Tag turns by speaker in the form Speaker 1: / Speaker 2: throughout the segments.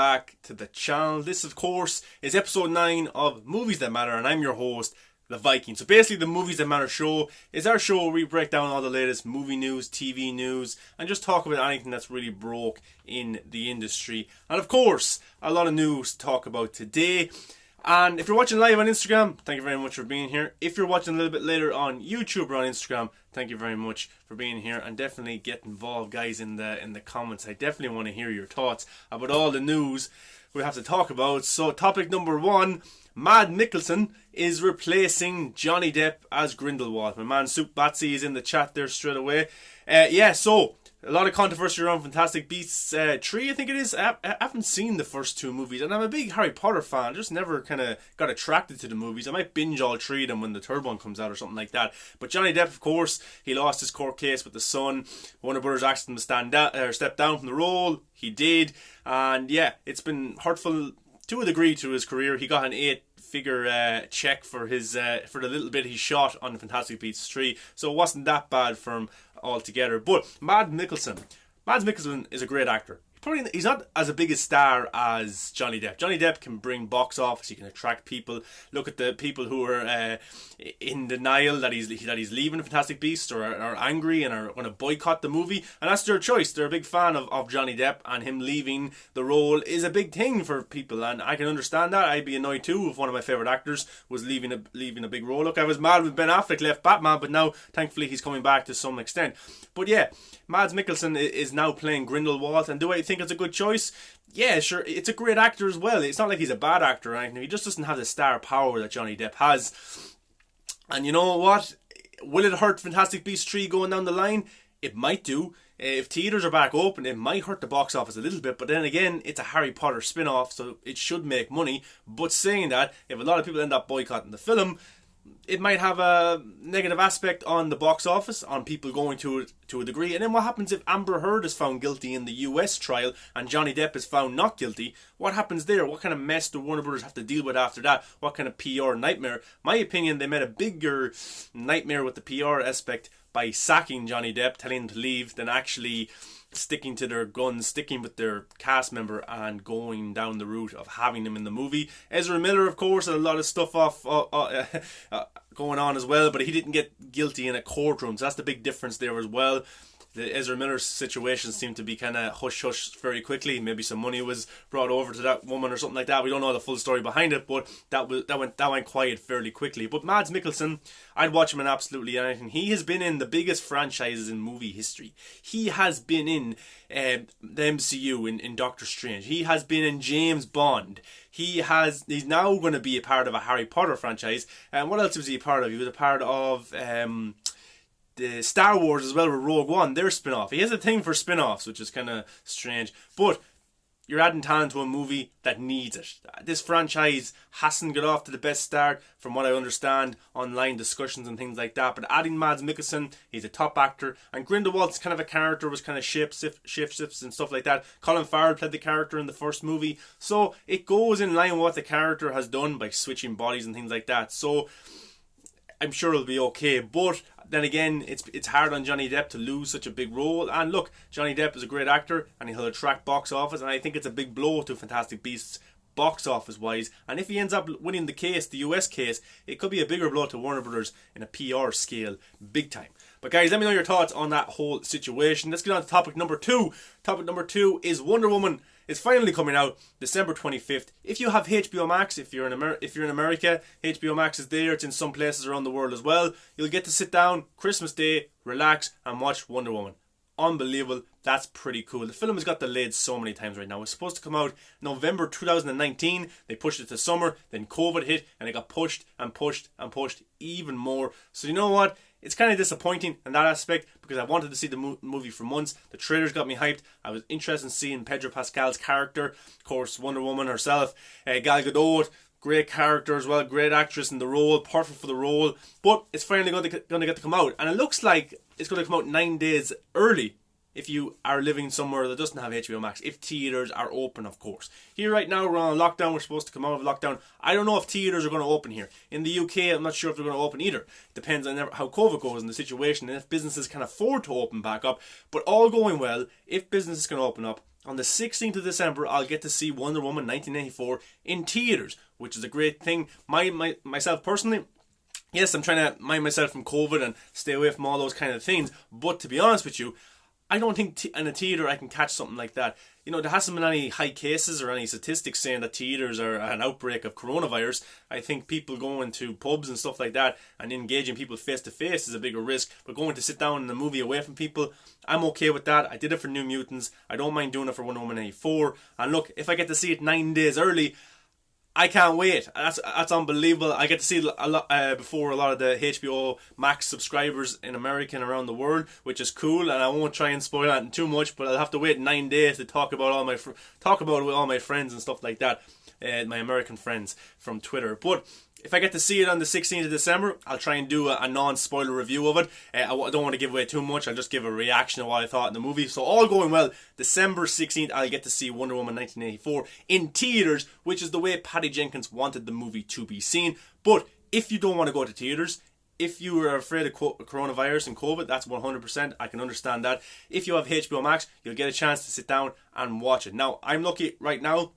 Speaker 1: back to the channel. This, of course, is episode 9 of Movies That Matter, and I'm your host, the Viking. So basically, the Movies That Matter show is our show where we break down all the latest movie news, TV news, and just talk about anything that's really broke in the industry. And of course, a lot of news to talk about today. And if you're watching live on Instagram, thank you very much for being here. If you're watching a little bit later on YouTube or on Instagram, thank you very much for being here. And definitely get involved, guys, in the comments. I definitely want to hear your thoughts about all the news we have to talk about. So topic number 1, Mads Mikkelsen is replacing Johnny Depp as Grindelwald. My man Soup Batsy is in the chat there straight away. So a lot of controversy around Fantastic Beasts 3, I think it is. I haven't seen the first 2 movies, and I'm a big Harry Potter fan. I just never kind of got attracted to the movies. I might binge all 3 of them when the third one comes out or something like that. But Johnny Depp, of course, he lost his court case with The Sun. Warner Brothers asked him to step down from the role. He did. And yeah, it's been hurtful to a degree to his career. He got an 8-figure check for his for the little bit he shot on Fantastic Beasts 3. So it wasn't that bad for him altogether. But Mads Mikkelsen is a great actor. He's not as big a star as Johnny Depp. Johnny Depp can bring box office. He can attract people. Look at the people who are in denial that he's leaving Fantastic Beasts, or are angry and are going to boycott the movie, and that's their choice. They're a big fan of Johnny Depp, and him leaving the role is a big thing for people, and I can understand that. I'd be annoyed too if one of my favourite actors was leaving a big role. Look, I was mad when Ben Affleck left Batman, but now thankfully he's coming back to some extent. But yeah, Mads Mikkelsen is now playing Grindelwald, and do I think it's a good choice? Yeah, sure. It's a great actor as well. It's not like he's a bad actor or anything. He just doesn't have the star power that Johnny Depp has. And you know what? Will it hurt Fantastic Beasts 3 going down the line? It might do. If theatres are back open, it might hurt the box office a little bit. But then again, it's a Harry Potter spin-off, so it should make money. But saying that, if a lot of people end up boycotting the film, it might have a negative aspect on the box office, on people going to it to a degree. And then what happens if Amber Heard is found guilty in the US trial and Johnny Depp is found not guilty? What happens there? What kind of mess do Warner Brothers have to deal with after that? What kind of PR nightmare? My opinion, they made a bigger nightmare with the PR aspect by sacking Johnny Depp, telling him to leave, than actually sticking to their guns, sticking with their cast member and going down the route of having him in the movie. Ezra Miller, of course, had a lot of stuff going on as well, but he didn't get guilty in a courtroom, so that's the big difference there as well. The Ezra Miller situation seemed to be kind of hush-hush very quickly. Maybe some money was brought over to that woman or something like that. We don't know the full story behind it, but that went quiet fairly quickly. But Mads Mikkelsen, I'd watch him in absolutely anything. He has been in the biggest franchises in movie history. He has been in the MCU in Doctor Strange. He has been in James Bond. He's now going to be a part of a Harry Potter franchise. And what else was he a part of? He was a part of the Star Wars as well, with Rogue One, their spin-off. He has a thing for spin-offs, which is kind of strange. But you're adding talent to a movie that needs it. This franchise hasn't got off to the best start, from what I understand, online discussions and things like that. But adding Mads Mikkelsen, he's a top actor. And Grindelwald's kind of a character, was kind of shifts and stuff like that. Colin Farrell played the character in the first movie. So it goes in line with what the character has done by switching bodies and things like that. So I'm sure it'll be okay. But then again, it's hard on Johnny Depp to lose such a big role. And look, Johnny Depp is a great actor and he'll attract box office, and I think it's a big blow to Fantastic Beasts box office wise. And if he ends up winning the case, the US case, it could be a bigger blow to Warner Brothers in a PR scale, big time. But guys, let me know your thoughts on that whole situation. Let's get on to topic number 2. Topic number 2 is Wonder Woman. It's finally coming out December 25th. If you have Hbomax, if you're in America, Hbomax is there. It's in some places around the world as well. You'll get to sit down Christmas Day, relax, and watch Wonder Woman. Unbelievable. That's pretty cool. The film has got delayed so many times right now. It's supposed to come out November 2019. They pushed it to summer. Then COVID hit and it got pushed and pushed and pushed even more. So you know what? It's kind of disappointing in that aspect, because I wanted to see the movie for months. The trailers got me hyped. I was interested in seeing Pedro Pascal's character. Of course, Wonder Woman herself. Gal Gadot, great character as well. Great actress in the role. Perfect for the role. But it's finally going to get to come out. And it looks like it's going to come out 9 days early if you are living somewhere that doesn't have Hbomax, if theatres are open, of course. Here right now, we're on lockdown. We're supposed to come out of lockdown. I don't know if theatres are going to open here. In the UK, I'm not sure if they're going to open either. It depends on how COVID goes in the situation and if businesses can afford to open back up. But all going well, if businesses can open up, on the 16th of December, I'll get to see Wonder Woman 1984 in theaters, which is a great thing. Myself personally, yes, I'm trying to mind myself from COVID and stay away from all those kind of things. But to be honest with you, I don't think in a theatre I can catch something like that. You know, there hasn't been any high cases or any statistics saying that theatres are an outbreak of coronavirus. I think people going to pubs and stuff like that and engaging people face to face is a bigger risk. But going to sit down in a movie away from people, I'm okay with that. I did it for New Mutants. I don't mind doing it for Wonder Woman 84. And look, if I get to see it 9 days early, I can't wait. That's unbelievable. I get to see a lot before a lot of the Hbomax subscribers in America and around the world, which is cool. And I won't try and spoil that too much, but I'll have to wait 9 days to talk about it with all my friends and stuff like that, my American friends from Twitter. But if I get to see it on the 16th of December, I'll try and do a non-spoiler review of it. I don't want to give away too much. I'll just give a reaction of what I thought in the movie. So all going well, December 16th, I'll get to see Wonder Woman 1984 in theaters, which is the way Patty Jenkins wanted the movie to be seen. But if you don't want to go to theaters, if you are afraid of coronavirus and COVID, that's 100%. I can understand that. If you have HBO Max, you'll get a chance to sit down and watch it. Now, I'm lucky right now.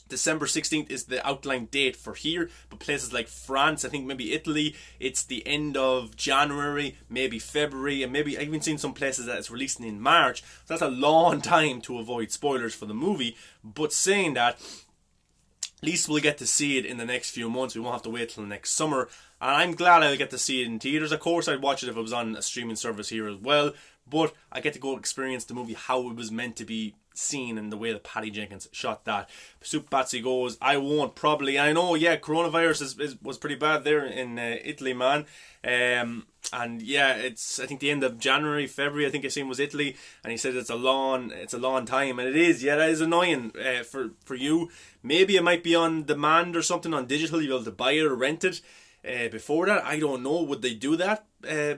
Speaker 1: December 16th is the outline date for here, but places like France, I think maybe Italy, it's the end of January, maybe February, and maybe I've even seen some places that it's releasing in March. So that's a long time to avoid spoilers for the movie. But saying that, at least we'll get to see it in the next few months. We won't have to wait till next summer. And I'm glad I'll get to see it in theaters. Of course, I'd watch it if it was on a streaming service here as well. But I get to go experience the movie how it was meant to be seen and the way that Patty Jenkins shot that. Soup Batsy goes, I won't probably. I know, yeah, coronavirus was pretty bad there in Italy, man. And yeah, it's I think the end of January, February, I think I seen was Italy, and he said it's a long time, and it is. Yeah, that is annoying for you. Maybe it might be on demand or something on digital. You'll be able to buy it or rent it. Before that, I don't know. Would they do that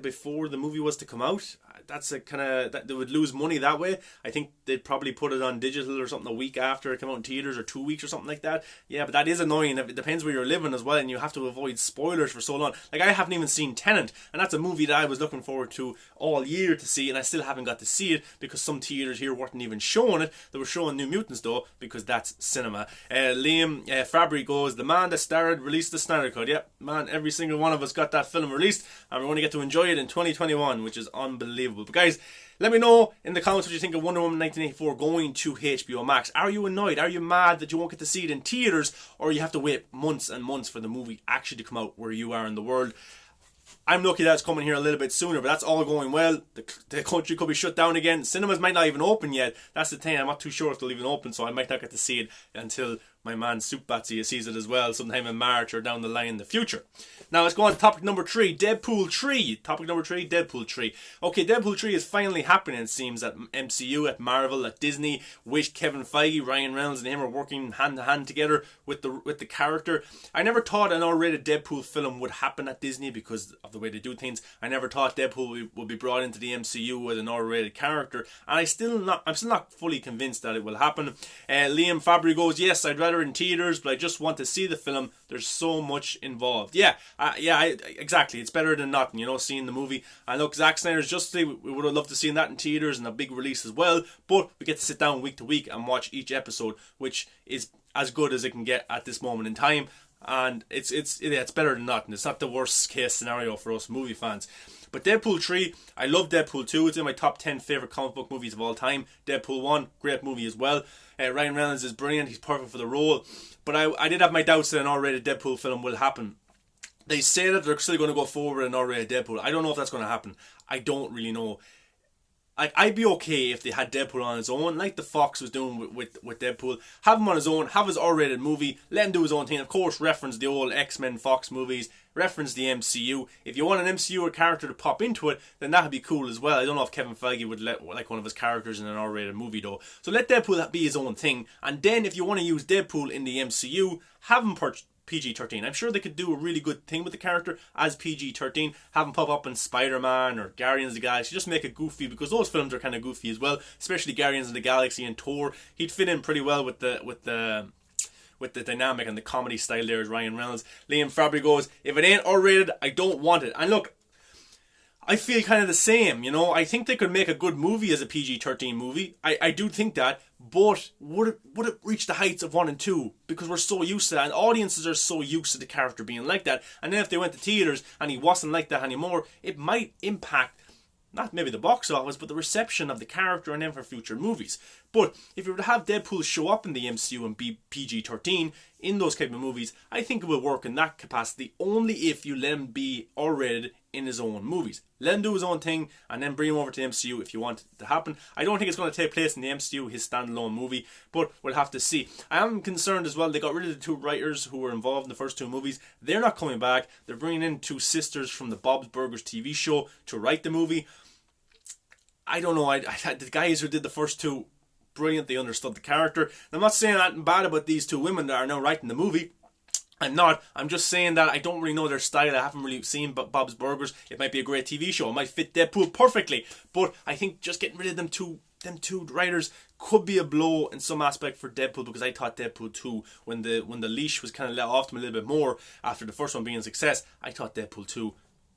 Speaker 1: before the movie was to come out? That's a kind of that they would lose money that way. I think they'd probably put it on digital or something a week after it came out in theaters, or 2 weeks or something like that. Yeah, but that is annoying. It depends where you're living as well, and you have to avoid spoilers for so long. Like, I haven't even seen Tenet, and that's a movie that I was looking forward to all year to see, and I still haven't got to see it because some theaters here weren't even showing it. They were showing New Mutants though, because that's cinema. Liam Fabry goes, the man that starred released the Snyder Cut. Yep, man, every single one of us got that film released, and we're going to get to enjoy it in 2021, which is unbelievable. But guys, let me know in the comments what you think of Wonder Woman 1984 going to HBO Max. Are you annoyed? Are you mad that you won't get to see it in theaters, or you have to wait months and months for the movie actually to come out where you are in the world? I'm lucky that it's coming here a little bit sooner, but that's all going well. The country could be shut down again. Cinemas might not even open yet. That's the thing. I'm not too sure if they'll even open, so I might not get to see it until my man Soup Batsy sees it as well sometime in March or down the line in the future. Now let's go on to topic number 3, Deadpool Tree. Topic number 3, Deadpool Tree. Okay, Deadpool Tree is finally happening, it seems, at MCU, at Marvel, at Disney, with Kevin Feige, Ryan Reynolds and him are working hand to hand together with the character. I never thought an R-rated Deadpool film would happen at Disney because of the way they do things. I never thought Deadpool would be brought into the MCU with an R-rated character, and I'm still not fully convinced that it will happen. Liam Fabry goes, yes, I'd rather in theaters, but I just want to see the film. There's so much involved. Exactly. It's better than nothing, seeing the movie. And look, Zack Snyder's Justice League, we would have loved to see that in theaters and a big release as well. But we get to sit down week to week and watch each episode, which is as good as it can get at this moment in time. And it's better than nothing. It's not the worst case scenario for us movie fans. But Deadpool 3, I love Deadpool 2. It's in my top 10 favourite comic book movies of all time. Deadpool 1, great movie as well. Ryan Reynolds is brilliant. He's perfect for the role. But I did have my doubts that an R-rated Deadpool film will happen. They say that they're still going to go forward with an R-rated Deadpool. I don't know if that's going to happen. I don't really know. I'd be okay if they had Deadpool on his own, like the Fox was doing with Deadpool. Have him on his own, have his R-rated movie, let him do his own thing. Of course, reference the old X-Men Fox movies, reference the MCU. If you want an MCU character to pop into it, then that'd be cool as well. I don't know if Kevin Feige would let like one of his characters in an R-rated movie though. So let Deadpool be his own thing. And then if you want to use Deadpool in the MCU, have him PG-13. I'm sure they could do a really good thing with the character as PG-13. Have him pop up in SpiderMan or Guardians of the Galaxy. Just make it goofy, because those films are kind of goofy as well. Especially Guardians of the Galaxy and Thor. He'd fit in pretty well with the dynamic and the comedy style there as Ryan Reynolds. Liam Fabry goes, if it ain't R-rated, I don't want it. And look, I feel kind of the same, you know. I think they could make a good movie as a PG-13 movie. I do think that, but would it reach the heights of 1 and 2? Because we're so used to that, and audiences are so used to the character being like that. And then if they went to theaters and he wasn't like that anymore, it might impact not maybe the box office, but the reception of the character and then for future movies. But if you were to have Deadpool show up in the MCU and be PG-13 in those type of movies, I think it will work in that capacity only if you let him be R-rated in his own movies. Let him do his own thing and then bring him over to the MCU if you want it to happen. I don't think it's going to take place in the MCU, his standalone movie, but we'll have to see. I am concerned as well, they got rid of the 2 writers who were involved in the first 2 movies. They're not coming back. They're bringing in 2 sisters from the Bob's Burgers TV show to write the movie. I don't know, the guys who did the first 2, brilliant, they understood the character. I'm not saying anything bad about these 2 women that are now writing the movie. I'm just saying that I don't really know their style. I haven't really seen Bob's Burgers. It might be a great TV show. It might fit Deadpool perfectly. But I think just getting rid of them two writers could be a blow in some aspect for Deadpool, because I thought Deadpool 2, when the leash was kind of let off them a little bit more after the first one being a success, I thought Deadpool 2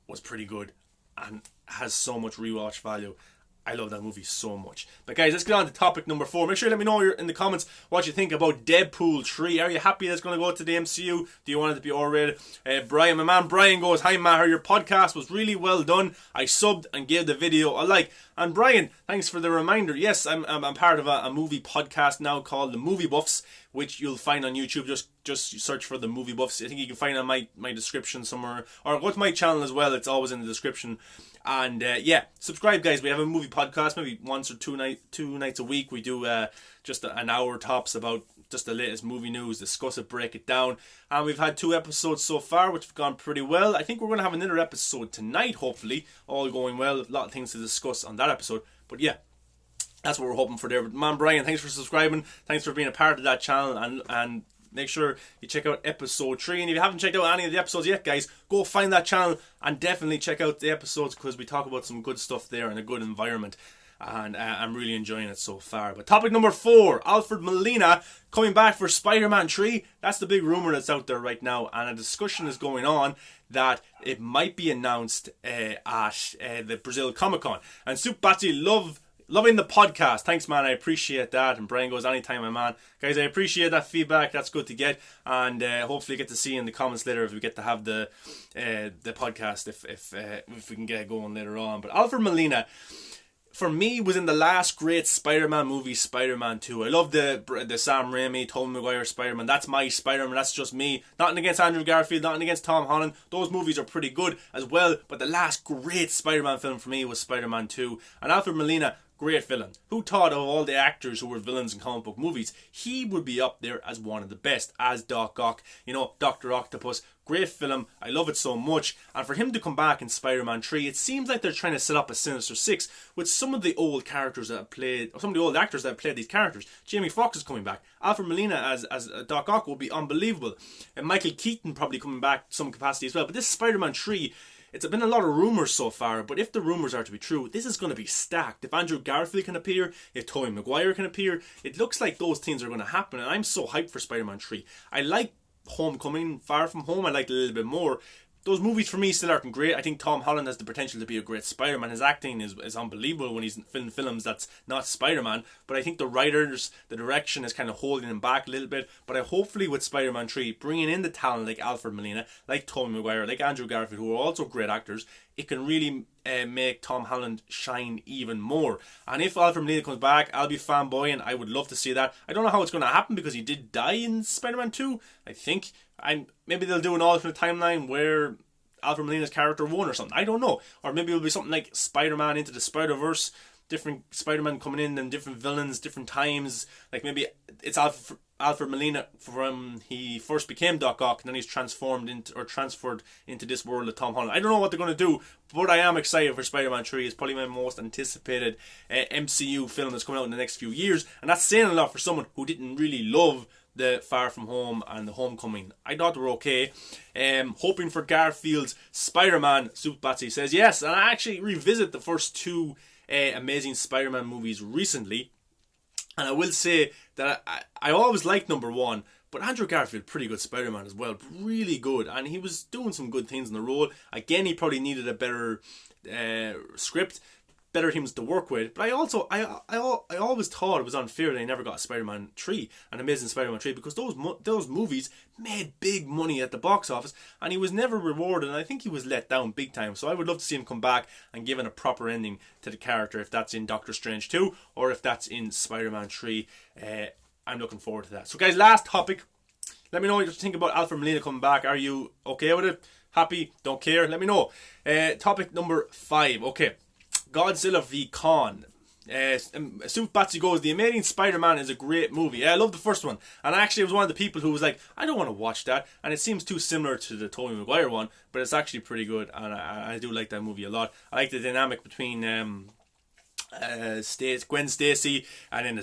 Speaker 1: was pretty good and has so much rewatch value. I love that movie so much. But guys, let's get on to topic number 4. Make sure you let me know in the comments what you think about Deadpool 3. Are you happy that's going to go to the MCU? Do you want it to be R-rated? Brian, my man Brian goes, "Hi Maher, your podcast was really well done. I subbed and gave the video a like." And Brian, thanks for the reminder. Yes, I'm part of a movie podcast now called The Movie Buffs, which you'll find on YouTube. Just search for The Movie Buffs. I think you can find it on my description somewhere, or go to my channel as well. It's always in the description. And yeah, subscribe guys. We have a movie podcast maybe once or two nights a week. We do just an hour tops about just the latest movie news, discuss it, break it down. And we've had 2 episodes so far, which have gone pretty well. I think we're going to have another episode tonight, hopefully, all going well. A lot of things to discuss on that episode. But yeah, that's what we're hoping for there. But man Brian, thanks for subscribing. Thanks for being a part of that channel, and make sure you check out episode 3. And if you haven't checked out any of the episodes yet, guys, go find that channel and definitely check out the episodes, because we talk about some good stuff there and a good environment. And I'm really enjoying it so far. But topic number 4, Alfred Molina coming back for SpiderMan Tree. That's the big rumour that's out there right now. And a discussion is going on that it might be announced at the Brazil Comic Con. And Soup Batsy loving the podcast. Thanks, man. I appreciate that. And Brian goes, "Anytime, my man." Guys, I appreciate that feedback. That's good to get. And hopefully get to see in the comments later if we get to have the podcast, if we can get it going later on. But Alfred Molina, for me, was in the last great Spider-Man movie, Spider-Man 2. I love the Sam Raimi, Tobey Maguire Spider-Man. That's my Spider-Man. That's just me. Nothing against Andrew Garfield, nothing against Tom Holland. Those movies are pretty good as well. But the last great Spider-Man film for me was Spider-Man 2. And Alfred Molina, great villain. Who thought of all the actors who were villains in comic book movies, he would be up there as one of the best, as Doc Ock, you know, Dr. Octopus. Great film. I love it so much. And for him to come back in Spider-Man 3, it seems like they're trying to set up a Sinister Six with some of the old characters that have played, or some of the old actors that have played these characters. Jamie Foxx is coming back. Alfred Molina as Doc Ock will be unbelievable. And Michael Keaton probably coming back to some capacity as well. But this Spider-Man 3, it's been a lot of rumours so far, but if the rumours are to be true, this is going to be stacked. If Andrew Garfield can appear, if Tobey Maguire can appear, it looks like those things are going to happen, and I'm so hyped for Spider-Man 3. I like Homecoming, Far From Home, I liked it a little bit more. Those movies for me still aren't great. I think Tom Holland has the potential to be a great Spider-Man. His acting is unbelievable when he's in films that's not Spider-Man. But I think the writers, the direction is kind of holding him back a little bit. But I hopefully with Spider-Man 3, bringing in the talent like Alfred Molina, like Tobey Maguire, like Andrew Garfield, who are also great actors, it can really make Tom Holland shine even more. And if Alfred Molina comes back, I'll be fanboying. I would love to see that. I don't know how it's going to happen because he did die in Spider-Man 2, I think. Maybe they'll do an alternate timeline where Alfred Molina's character won or something. I don't know. Or maybe it'll be something like Spider-Man Into the Spider-Verse, different Spider-Man coming in and different villains, different times. Like maybe it's Alfred Molina from he first became Doc Ock and then he's transferred into this world of Tom Holland. I don't know what they're going to do, but I am excited for Spider-Man 3. It's probably my most anticipated MCU film that's coming out in the next few years. And that's saying a lot for someone who didn't really love the Far From Home and the Homecoming. I thought they were okay. Hoping for Garfield's Spider-Man, Soup Batsy says yes. And I actually revisit the first 2 Amazing Spider-Man movies recently. And I will say that I always liked number 1. But Andrew Garfield, pretty good Spider-Man as well. Really good. And he was doing some good things in the role. Again, he probably needed a better script, better teams to work with. But I always thought it was unfair they never got SpiderMan Tree, an Amazing Spider-Man Tree, because those movies made big money at the box office, and he was never rewarded, and I think he was let down big time. So I would love to see him come back and give it a proper ending to the character, if that's in Doctor Strange 2 or if that's in Spider-Man 3. I'm looking forward to that. So guys, last topic. Let me know what you think about Alfred Molina coming back. Are you okay with it? Happy? Don't care? Let me know. Topic number 5. Okay. Godzilla v Kong. Soup Batsy goes, The Amazing Spider-Man is a great movie. I love the first one. And I actually was one of the people who was like, I don't want to watch that. And it seems too similar to the Tobey Maguire one. But it's actually pretty good. And I do like that movie a lot. I like the dynamic between Gwen Stacy and then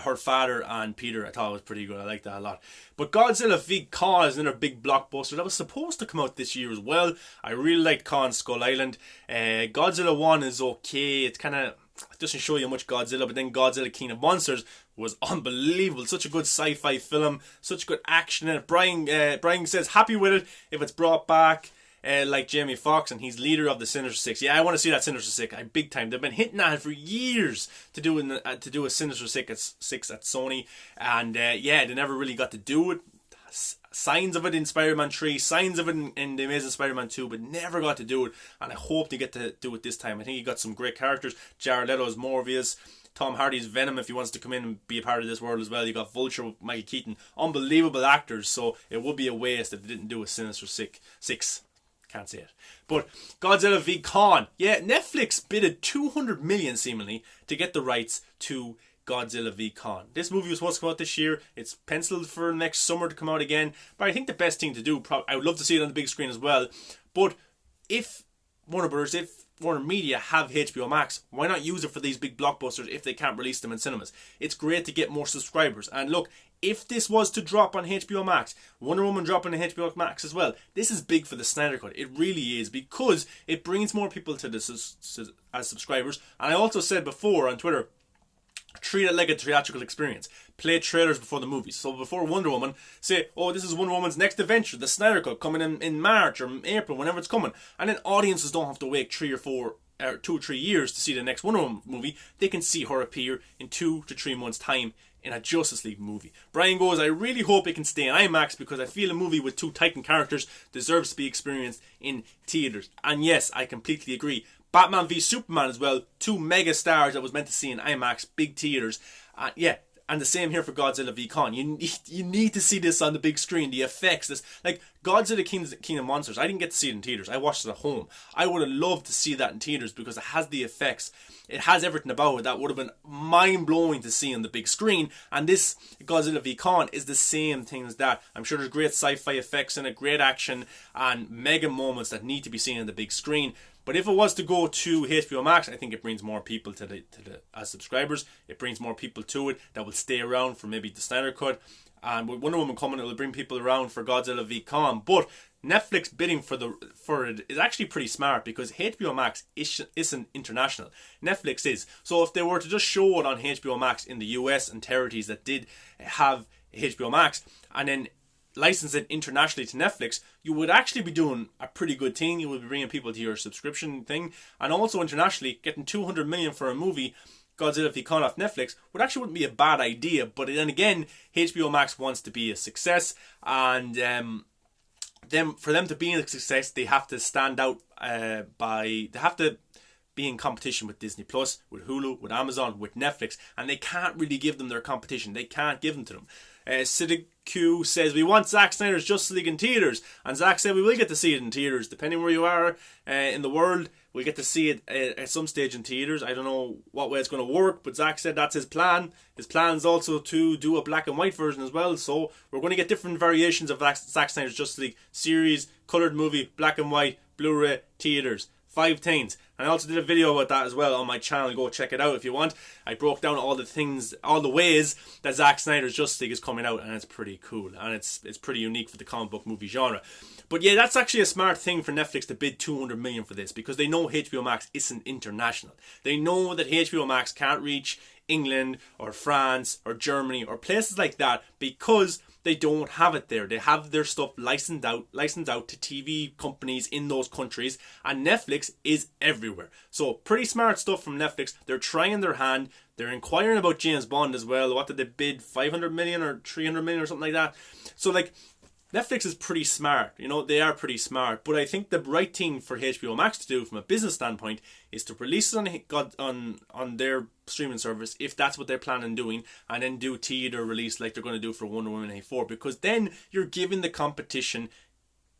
Speaker 1: her father and Peter. I thought it was pretty good. I like that a lot. But Godzilla v Kong is another big blockbuster that was supposed to come out this year as well. I really liked Kong Skull Island. Godzilla 1 is okay. It kind of doesn't show you much Godzilla, but then Godzilla King of Monsters was unbelievable. Such a good sci-fi film, such good action in it. Brian says happy with it if it's brought back. Like Jamie Foxx, and he's leader of the Sinister Six. Yeah, I want to see that Sinister Six. Big time. They've been hitting at it for years to do a Sinister Six at Sony, and yeah, they never really got to do it. Signs of it in Spider-Man 3, signs of it in The Amazing Spider-Man 2, but never got to do it, and I hope they get to do it this time. I think he got some great characters. Jared Leto's Morbius, Tom Hardy's Venom if he wants to come in and be a part of this world as well. You got Vulture with Michael Keaton. Unbelievable actors, so it would be a waste if they didn't do a Sinister Six. Can't say it. But Godzilla v Kong. Yeah, Netflix bidded $200 million seemingly to get the rights to Godzilla v Kong. This movie was supposed to come out this year. It's penciled for next summer to come out again. But I think the best thing to do, I would love to see it on the big screen as well. But if Warner Media have Hbomax, why not use it for these big blockbusters if they can't release them in cinemas? It's great to get more subscribers. And look, if this was to drop on HBO Wonder Woman dropping on HBO Max as well, this is big for the Snyder Cut. It really is, because it brings more people to this as subscribers. And I also said before on Twitter, treat it like a theatrical experience. Play trailers before the movies. So before Wonder Woman, say, oh, this is Wonder Woman's next adventure, the Snyder Cut, coming in March or April, whenever it's coming. And then audiences don't have to wait 2 or 3 years to see the next Wonder Woman movie. They can see her appear in 2 to 3 months' time in a Justice League movie. Brian goes, I really hope it can stay in IMAX, because I feel a movie with 2 Titan characters deserves to be experienced in theatres. And yes, I completely agree. Batman v Superman as well, 2 mega stars that was meant to see in IMAX, big theatres. Yeah, and the same here for Godzilla v Kong. You need to see this on the big screen. The effects, this, like Godzilla King of Monsters, I didn't get to see it in theatres. I watched it at home. I would have loved to see that in theatres, because it has the effects. It has everything about it that would have been mind-blowing to see on the big screen. And this Godzilla v Kong is the same thing as that. I'm sure there's great sci-fi effects in it, great action, and mega moments that need to be seen on the big screen. But if it was to go to HBO Max, I think it brings more people to the as subscribers. It brings more people to it that will stay around for maybe the Snyder Cut. And with Wonder Woman coming, it will bring people around for Godzilla v Kong. But Netflix bidding for it is actually pretty smart, because HBO Max isn't international. Netflix is. So if they were to just show it on HBO Max in the US and territories that did have HBO Max, and then license it internationally to Netflix, you would actually be doing a pretty good thing. You would be bringing people to your subscription thing, and also internationally getting $200 million for a movie, Godzilla v Kong, off Netflix, wouldn't be a bad idea. But then again, HBO Max wants to be a success, and for them to be a success, they have to stand out they have to be in competition with Disney Plus, with Hulu, with Amazon, with Netflix, and they can't really give them their competition. They can't give them to them. Siddiq Q says, we want Zack Snyder's Justice League in theatres, and Zack said we will get to see it in theatres, depending where you are in the world. We'll get to see it at some stage in theatres. I don't know what way it's going to work, but Zack said that's his plan. His plan is also to do a black and white version as well, so we're going to get different variations of Zack Snyder's Justice League series, coloured movie, black and white, Blu-ray, theatres. 5 things. And I also did a video about that as well on my channel. Go check it out if you want. I broke down all the things, all the ways that Zack Snyder's Justice League is coming out, and it's pretty cool, and it's pretty unique for the comic book movie genre. But yeah, that's actually a smart thing for Netflix to bid $200 million for this, because they know HBO Max isn't international. They know that HBO Max can't reach England or France or Germany or places like that, because they don't have it there. They have their stuff licensed out to TV companies in those countries, and Netflix is everywhere. So pretty smart stuff from Netflix. They're trying their hand. They're inquiring about James Bond as well. What did they bid? 500 million or 300 million or something like that. So like, Netflix is pretty smart, you know, they are pretty smart, but I think the right thing for Hbomax to do from a business standpoint is to release it on their streaming service, if that's what they're planning on doing, and then do theater release like they're going to do for Wonder Woman 84, because then you're giving the competition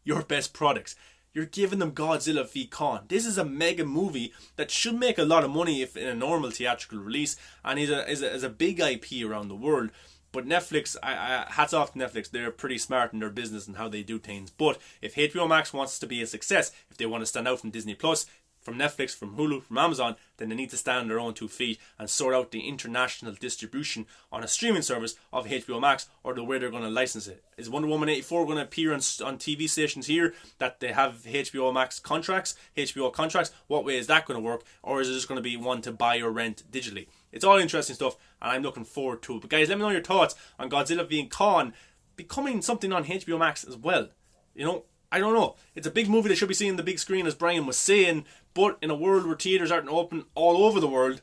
Speaker 1: your best products. You're giving them Godzilla v Kong. This is a mega movie that should make a lot of money if in a normal theatrical release, and is a big IP around the world. But Netflix, hats off to Netflix. They're pretty smart in their business and how they do things. But if HBO Max wants to be a success, if they want to stand out from Disney Plus, from Netflix, from Hulu, from Amazon, then they need to stand on their own 2 feet and sort out the international distribution on a streaming service of HBO Max, or the way they're going to license it. Is Wonder Woman 84 going to appear on TV stations here that they have HBO Max contracts, HBO contracts? What way is that going to work? Or is it just going to be one to buy or rent digitally? It's all interesting stuff, and I'm looking forward to it. But guys, let me know your thoughts on Godzilla v Kong becoming something on HBO Max as well. You know, I don't know. It's a big movie that should be seen on the big screen, as Brian was saying, but in a world where theatres aren't open all over the world,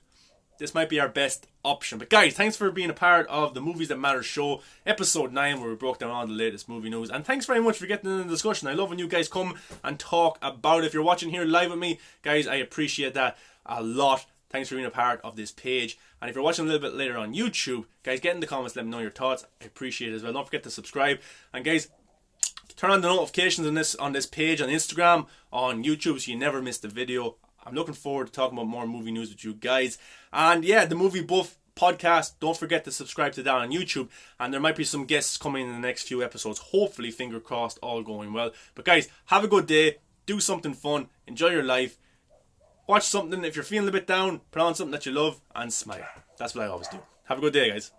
Speaker 1: this might be our best option. But guys, thanks for being a part of the Movies That Matter show, episode 9, where we broke down all the latest movie news. And thanks very much for getting in the discussion. I love when you guys come and talk about it. If you're watching here live with me, guys, I appreciate that a lot. Thanks for being a part of this page. And if you're watching a little bit later on YouTube, guys, get in the comments, let me know your thoughts. I appreciate it as well. Don't forget to subscribe. And guys, turn on the notifications on this page, on Instagram, on YouTube, so you never miss the video. I'm looking forward to talking about more movie news with you guys. And yeah, the Movie Buff podcast, don't forget to subscribe to that on YouTube. And there might be some guests coming in the next few episodes. Hopefully, finger crossed, all going well. But guys, have a good day. Do something fun. Enjoy your life. Watch something. If you're feeling a bit down, put on something that you love and smile. That's what I always do. Have a good day, guys.